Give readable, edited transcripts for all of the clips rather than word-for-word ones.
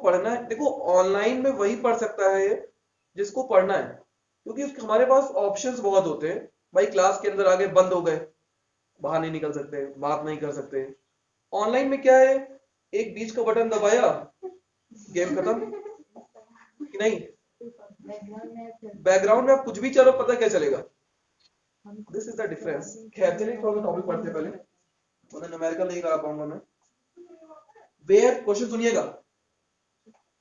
पढ़ना है, देखो ऑनलाइन में वही पढ़ सकता है जिसको पढ़ना है, क्योंकि हमारे पास ऑप्शंस बहुत होते हैं भाई। क्लास के अंदर आगे बंद हो गए, बाहर नहीं निकल सकते, बात नहीं कर सकते। ऑनलाइन में क्या है, एक बीच का बटन दबाया, गेम खत्म कि नहीं। बैकग्राउंड में आप कुछ भी चलो, पता क्या चलेगा। This is the difference. खैर चलिए थोड़ा टॉपिक पढ़ते पहले, वरना न्यूमेरिकल नहीं करा पाऊंगा मैं। वेयर, क्वेश्चन सुनिएगा,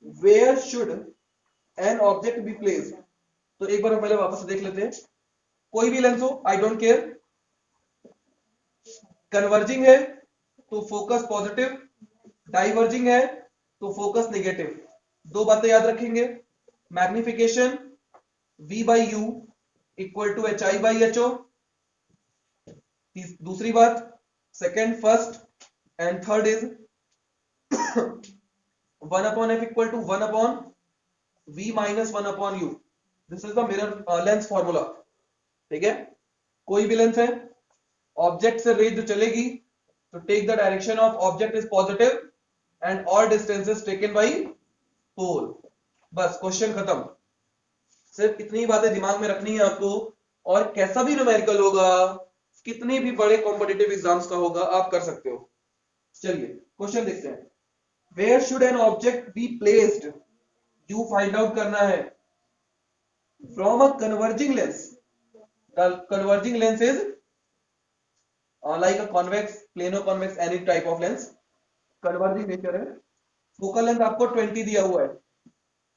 where should an object be placed. तो एक बार हम पहले वापस देख लेते हैं। कोई भी लेंस हो, आई डोंट केयर। कन्वर्जिंग है तो फोकस पॉजिटिव, डाइवर्जिंग है तो फोकस नेगेटिव। दो बातें याद रखेंगे, magnification V by U equal to HI by HO। दूसरी बात, second, first and third is 1 upon F equal to 1 upon V minus 1 upon U। This is the mirror lens formula. ठीक है, कोई भी लेंस है, ऑब्जेक्ट से रे जो चलेगी तो take the direction of object is positive and all distances taken by pole. बस क्वेश्चन खत्म। सिर्फ इतनी बातें दिमाग में रखनी है आपको, और कैसा भी न्यूमेरिकल होगा, कितने भी बड़े कॉम्पिटिटिव एग्जाम्स का होगा, आप कर सकते हो। चलिए क्वेश्चन देखते हैं। Where should an object be placed, you find out करना है from a converging lens. The converging lens is like a convex, plano convex, any type of lens, converging nature है। फोकल लेंथ आपको 20 दिया हुआ है।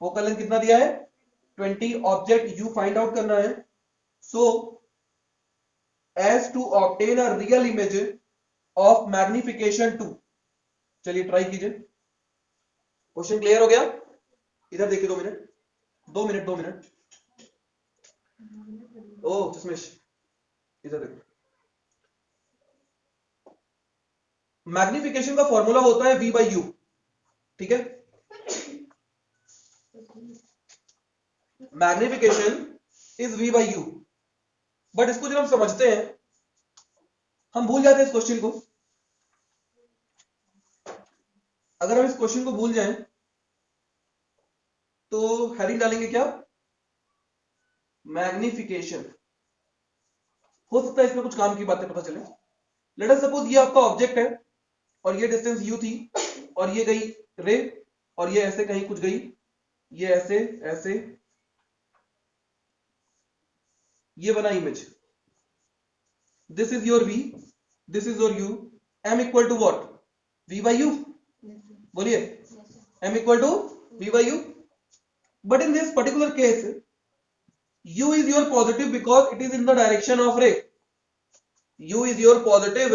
Focal length कितना दिया है? 20। ऑब्जेक्ट यू फाइंड आउट करना है। So as to obtain a real image of magnification 2। चलिए ट्राई कीजिए। क्वेश्चन क्लियर हो गया? इधर देखिए, 2 मिनट 2 मिनट 2 मिनट। ओ चश्मेश, इधर देखो। मैग्निफिकेशन का फॉर्मूला होता है V by U। ठीक है, magnification is V by U। But इसको जब हम समझते हैं, हम भूल जाते हैं इस क्वेश्चन को। अगर हम इस क्वेश्चन को भूल जाएं तो हेडिंग डालेंगे क्या? मैग्निफिकेशन। हो सकता है इसमें कुछ काम की बातें पता चले। लेट अस सपोज ये आपका ऑब्जेक्ट है और ये डिस्टेंस U थी, और ये गई रे, और ये ऐसे कहीं कुछ गई, ये ऐसे ऐसे, ये बना image. This is your V, this is your U। M equal to what? V by U। बोलिए, M equal to V by U। But in this particular case U is your positive because it is in the direction of ray. U is your positive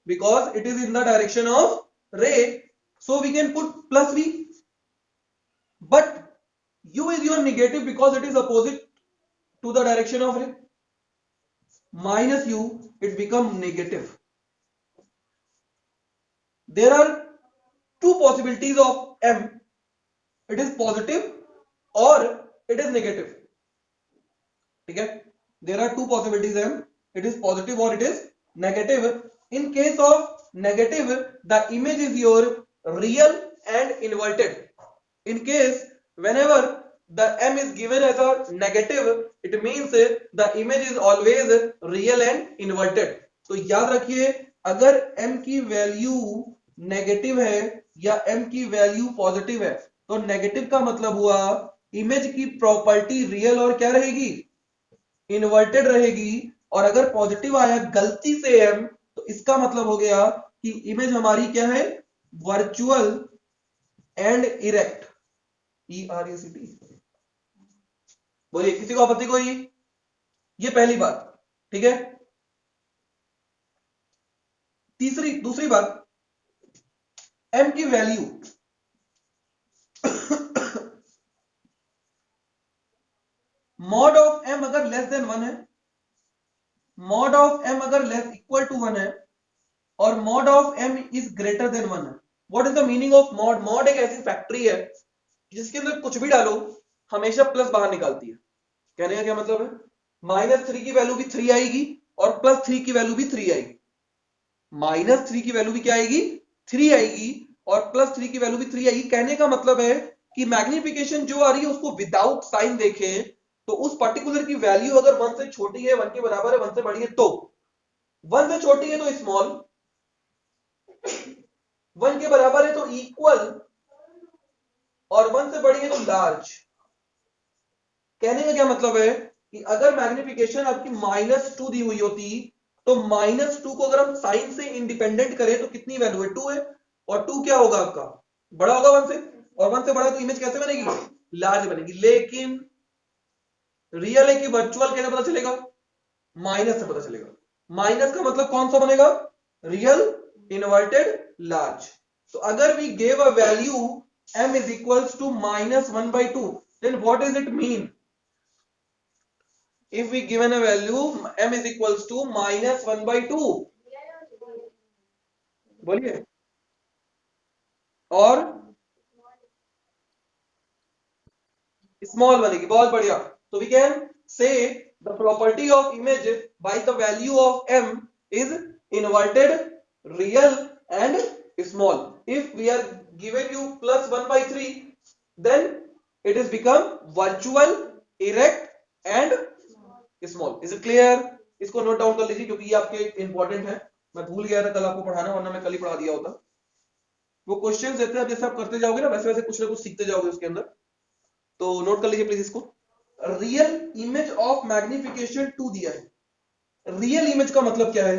because it is in the direction of ray, so we can put plus V. But U is your negative because it is opposite to the direction of ray. Minus U, it becomes negative. There are two possibilities of M. It is positive or it is negative. ठीक है, there are two possibilities M. It is positive or it is negative. In case of negative, the image is your real and inverted. In case whenever the M is given as a negative, it means the image is always real and inverted. तो याद रखिए, अगर M की value negative है या M की value positive है, तो नेगेटिव का मतलब हुआ इमेज की प्रॉपर्टी रियल और क्या रहेगी? इन्वर्टेड रहेगी। और अगर पॉजिटिव आया गलती से M, तो इसका मतलब हो गया कि इमेज हमारी क्या है? Virtual and erect. ERECT। बोलिए, किसी को आपत्ति कोई? ये पहली बात। ठीक है, दूसरी बात, M की वैल्यू मॉड ऑफ M अगर लेस देन 1 है, मॉड ऑफ M अगर लेस इक्वल टू 1 है, और mod of M is greater than 1 है। What is the meaning of mod? Mod एक ऐसी फैक्ट्री है जिसके अंदर कुछ भी डालो हमेशा प्लस बाहर निकालती है। कहने का क्या मतलब है? -3 की वैल्यू भी 3 आएगी और +3 की वैल्यू भी 3 आएगी। -3 की वैल्यू भी क्या आएगी? 3 आएगी, और +3 की वैल्यू भी 3 आएगी। कहने का मतलब है कि मैग्निफिकेशन जो आ रही है उसको विदाउट साइन देखें तो उस पर्टिकुलर की वैल्यू अगर 1 से छोटी है, 1 के बराबर है, 1 से बड़ी है तो 1 से छोटी है तो स्मॉल, 1 के बराबर है तो इक्वल और 1 से बड़ी है तो लार्ज। कहने का क्या मतलब है कि अगर मैग्निफिकेशन आपकी -2 दी हुई होती तो -2 को अगर हम साइन से इंडिपेंडेंट करें तो कितनी वैल्यू है, 2 है, और 2 क्या होगा आपका, बड़ा होगा 1 से, और 1 से बड़ा तो इमेज कैसे बनेगी, लार्ज बनेगी। लेकिन रियल है कि वर्चुअल कैसे पता चलेगा, माइनस से पता चलेगा। माइनस का मतलब कौन सा बनेगा, रियल इनवर्टेड लार्ज। तो अगर we gave a value m is equals to -1/2 then what does it mean? If we given a value m is equals to -1/2, बोलिए, और स्मॉल बनेगी, बहुत बढ़िया। तो we can say the property of image by the value of m is inverted, real and small. If we are given you +1/3 then it is become virtual, erect and small. Is it clear? इसको note down कर लीजिए क्योंकि ये आपके important है। मैं भूल गया था कल आपको पढ़ाना, वरना मैं कल ही पढ़ा दिया होता। वो क्वेश्चंस देते हैं, अब जैसे आप करते जाओगे ना वैसे वैसे कुछ ना कुछ सीखते जाओगे उसके अंदर। तो नोट कर लीजिए प्लीज इसको। रियल इमेज ऑफ मैग्निफिकेशन 2 दिया है। रियल इमेज का मतलब क्या है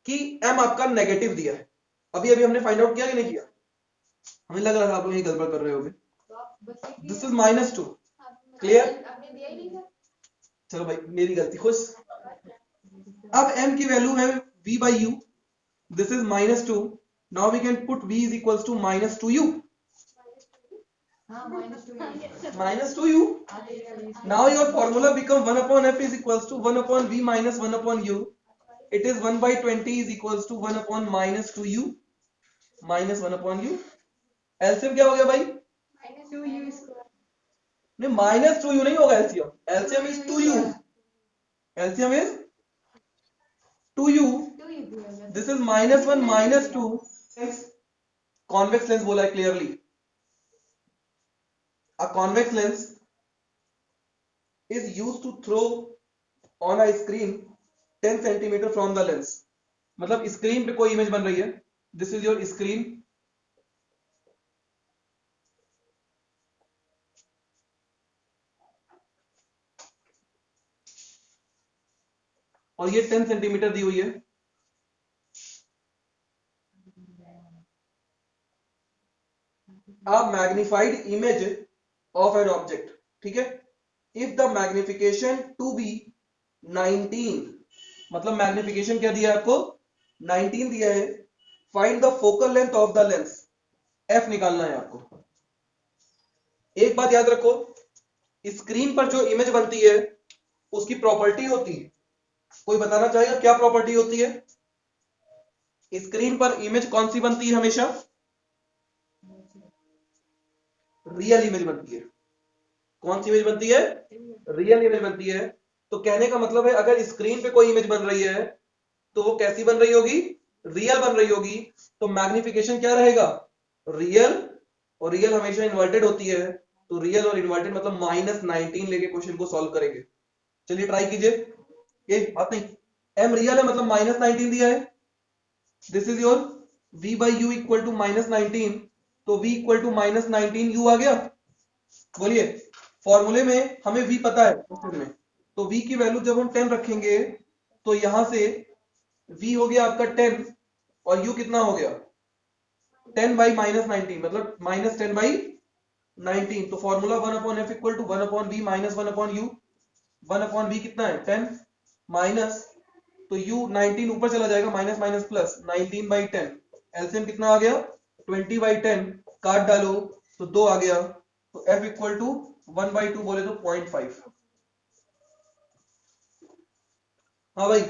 कि m आपका नेगेटिव दिया है। अभी अभी हमने फाइंड आउट किया कि नहीं किया, हमें लग रहा था आप लोग ये गड़बड़ कर रहे होगे। This is -2, clear? चलो भाई मेरी गलती, खुश। अब m की वैल्यू है v by u, this is -2, now we can put v is equals to -2u, -2u. Now your formula become 1 upon f is equals to 1 upon v minus 1 upon u. It is 1/20 is equals to 1 upon -2u minus 1 upon u. LCM क्या हो गया भाई, नहीं -2u नहीं होगा LCM, LCM is 2u, LCM is 2u. This is -1 -2, convex lens बोला है clearly. A convex lens is used to throw on a screen 10 centimeter from the lens. मतलब स्क्रीन पे कोई इमेज बन रही है, दिस इज योर स्क्रीन, और ये 10 सेंटीमीटर दी हुई है। A magnified image of an object, ठीक है। If the magnification to be 19, मतलब मैग्निफिकेशन क्या दिया है आपको, 19 दिया है। Find the focal length of the lens, f निकालना है आपको। एक बात याद रखो, स्क्रीन पर जो इमेज बनती है उसकी प्रॉपर्टी होती है, कोई बताना चाहेगा क्या प्रॉपर्टी होती है? स्क्रीन पर इमेज कौन सी बनती है, हमेशा रियल इमेज बनती है। कौन सी इमेज बनती है, रियल इमेज बनती है। तो कहने का मतलब है अगर स्क्रीन पे कोई इमेज बन रही है तो वो कैसी बन रही होगी, रियल बन रही होगी। तो मैग्निफिकेशन क्या रहेगा, रियल, और रियल हमेशा इन्वर्टेड होती है, तो रियल और इन्वर्टेड मतलब -19 लेके क्वेश्चन को सॉल्व करेंगे। चलिए ट्राई कीजिए, ये बात नहीं, m रियल है मतलब -19 दिया है, this is your v by u equal to -19, तो v इक्वल टू -19u आ गया। बोलिए, फॉर्मूले में हमें v पता है क्वेश्चन में, तो v की वैल्यू जब हम 10 रखेंगे तो यहां से v हो गया आपका 10 और u कितना हो गया 10 by -19 मतलब -10 by 19। तो formula 1 upon f equal to 1 upon v minus 1 upon u। 1 upon v कितना है 10 माइनस, तो u 19 ऊपर चला जाएगा, minus minus plus 19 by 10। LCM कितना आ गया 20 by 10, काट डालो तो 2 आ गया। तो f इक्वल टू 1/2 बोले तो 0.5। हाँ भाई